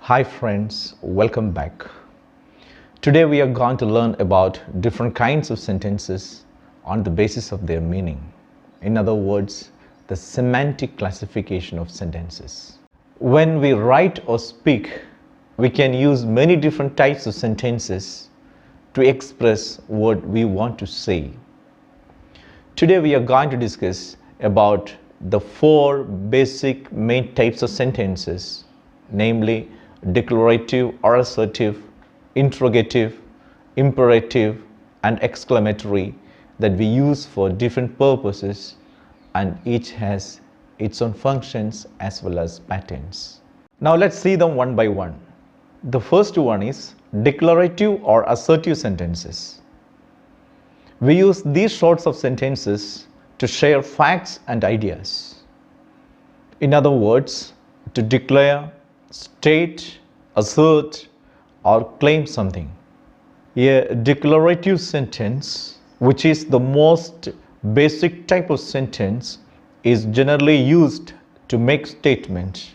Hi friends, welcome back. Today we are going to learn about different kinds of sentences on the basis of their meaning. In other words, the semantic classification of sentences. When we write or speak, we can use many different types of sentences to express what we want to say. Today we are going to discuss about the four basic main types of sentences, namely declarative or assertive, interrogative, imperative, and exclamatory, that we use for different purposes, and each has its own functions as well as patterns. Now let's see them one by one. The first one is declarative or assertive sentences. We use these sorts of sentences to share facts and ideas. In other words, to declare, state, assert, or claim something. A declarative sentence, which is the most basic type of sentence, is generally used to make statement.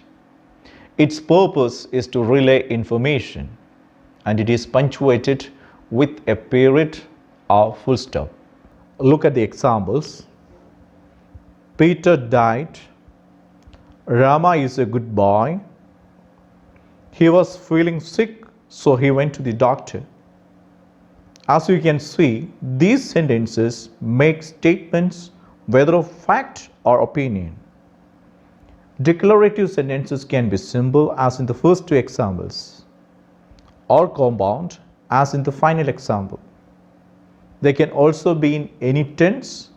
Its purpose is to relay information, and it is punctuated with a period or full stop. Look at the examples. Peter died. Rama is a good boy. He was feeling sick, so he went to the doctor. As you can see, these sentences make statements whether of fact or opinion. Declarative sentences can be simple, as in the first two examples, or compound, as in the final example. They can also be in any tense,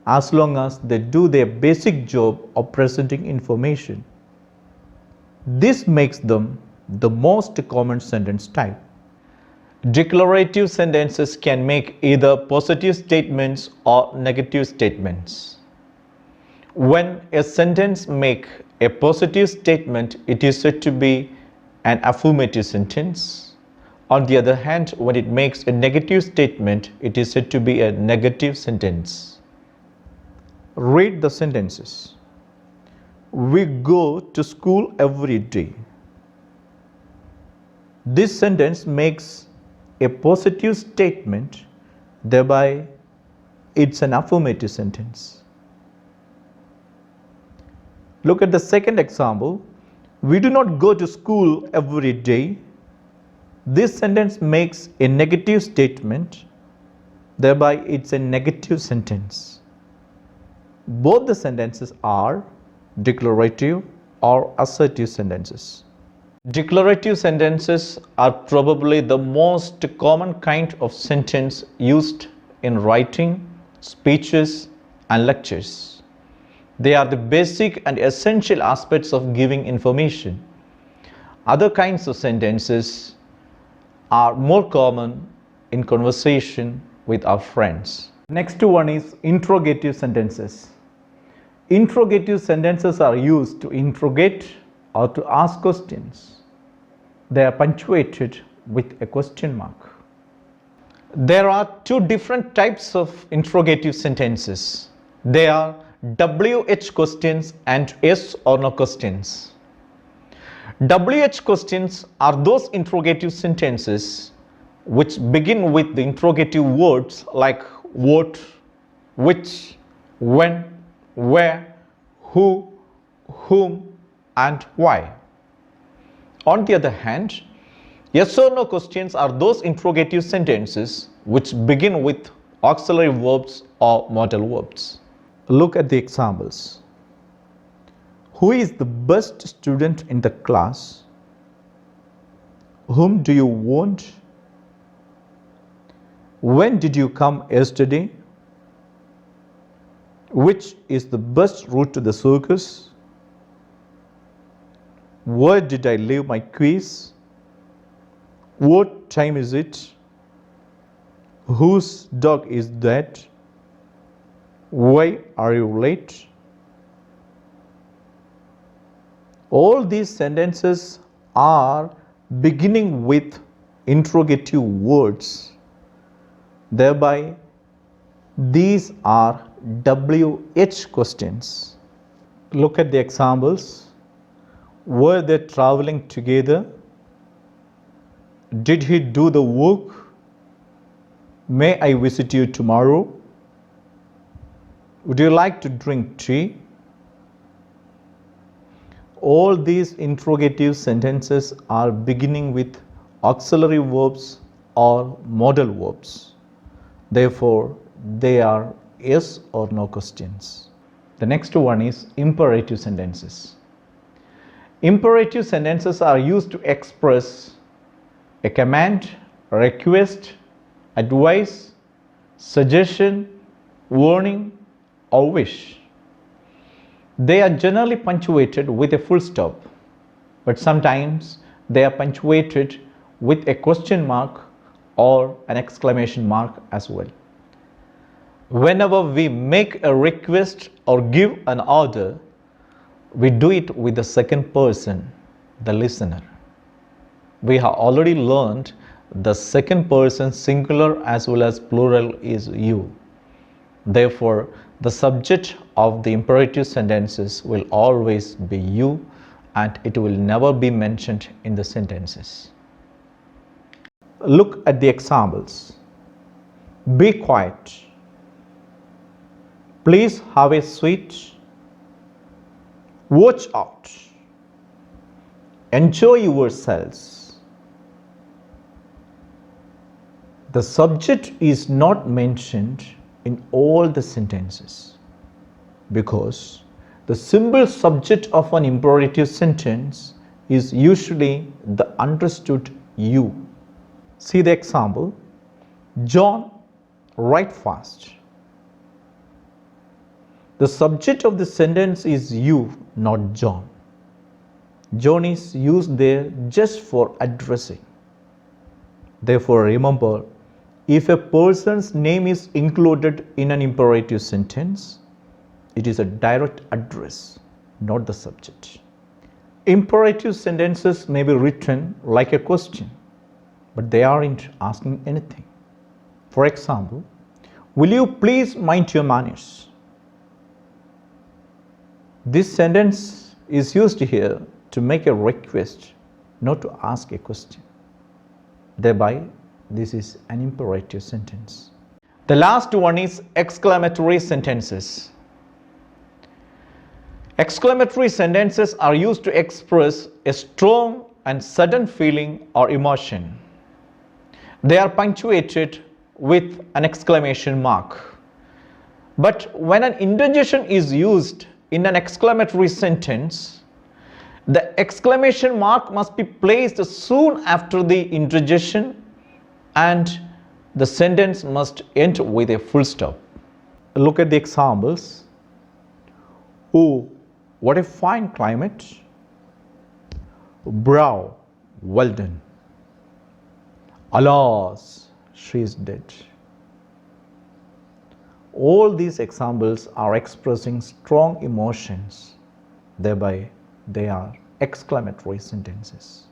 as long as they do their basic job of presenting information. This makes them the most common sentence type. Declarative sentences can make either positive statements or negative statements. When a sentence makes a positive statement, it is said to be an affirmative sentence. On the other hand, when it makes a negative statement, it is said to be a negative sentence. Read the sentences. We go to school every day. This sentence makes a positive statement, thereby it's an affirmative sentence. Look at the second example. We do not go to school every day. This sentence makes a negative statement, thereby it's a negative sentence. Both the sentences are declarative or assertive sentences. Declarative sentences are probably the most common kind of sentence used in writing, speeches, and lectures. They are the basic and essential aspects of giving information. Other kinds of sentences are more common in conversation with our friends. Next one is interrogative sentences. Interrogative sentences are used to interrogate or to ask questions. They are punctuated with a question mark. There are two different types of interrogative sentences. They are WH questions and yes or no questions. WH questions are those interrogative sentences which begin with the interrogative words like what, which, when, where, who, whom, and why. On the other hand, yes or no questions are those interrogative sentences which begin with auxiliary verbs or modal verbs. Look at the examples. Who is the best student in the class? Whom do you want? When did you come yesterday? Which is the best route to the circus? Where did I leave my keys? What time is it? Whose dog is that? Why are you late? All these sentences are beginning with interrogative words. Thereby, these are WH questions. Look at the examples. Were they traveling together? Did he do the work? May I visit you tomorrow? Would you like to drink tea? All these interrogative sentences are beginning with auxiliary verbs or modal verbs. Therefore, they are yes or no questions. The next one is imperative sentences. Imperative sentences are used to express a command, request, advice, suggestion, warning, or wish. They are generally punctuated with a full stop, but sometimes they are punctuated with a question mark or an exclamation mark as well. Whenever we make a request or give an order, we do it with the second person, the listener. We have already learned the second person singular as well as plural is you. Therefore, the subject of the imperative sentences will always be you, and it will never be mentioned in the sentences. Look at the examples. Be quiet. Please have a seat. Watch out. Enjoy yourselves. The subject is not mentioned in all the sentences because the simple subject of an imperative sentence is usually the understood you. See the example. John, write fast. The subject of the sentence is you, not John. John is used there just for addressing. Therefore, remember, if a person's name is included in an imperative sentence, it is a direct address, not the subject. Imperative sentences may be written like a question, but they aren't asking anything. For example, will you please mind your manners? This sentence is used here to make a request, not to ask a question. Thereby, this is an imperative sentence. The last one is exclamatory sentences. Exclamatory sentences are used to express a strong and sudden feeling or emotion. They are punctuated with an exclamation mark. But when an interjection is used in an exclamatory sentence, the exclamation mark must be placed soon after the interjection and the sentence must end with a full stop. Look at the examples. Oh, what a fine climate. Bravo, well done. Alas, she is dead. All these examples are expressing strong emotions. Thereby, they are exclamatory sentences.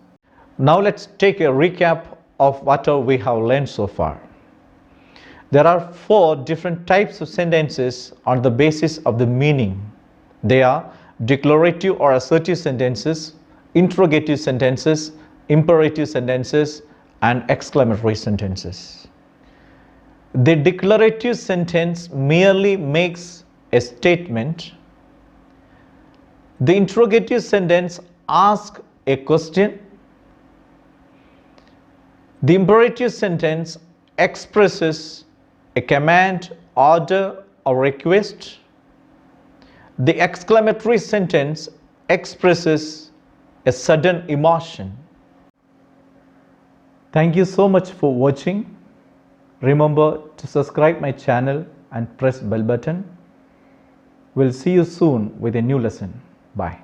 Now let's take a recap of what we have learned so far. There are 4 different types of sentences on the basis of the meaning. They are declarative or assertive sentences, interrogative sentences, imperative sentences, and exclamatory sentences. The declarative sentence merely makes a statement. The interrogative sentence asks a question. The imperative sentence expresses a command, order, or request. The exclamatory sentence expresses a sudden emotion. Thank you so much for watching. Remember to subscribe my channel and press bell button. We'll see you soon with a new lesson. Bye.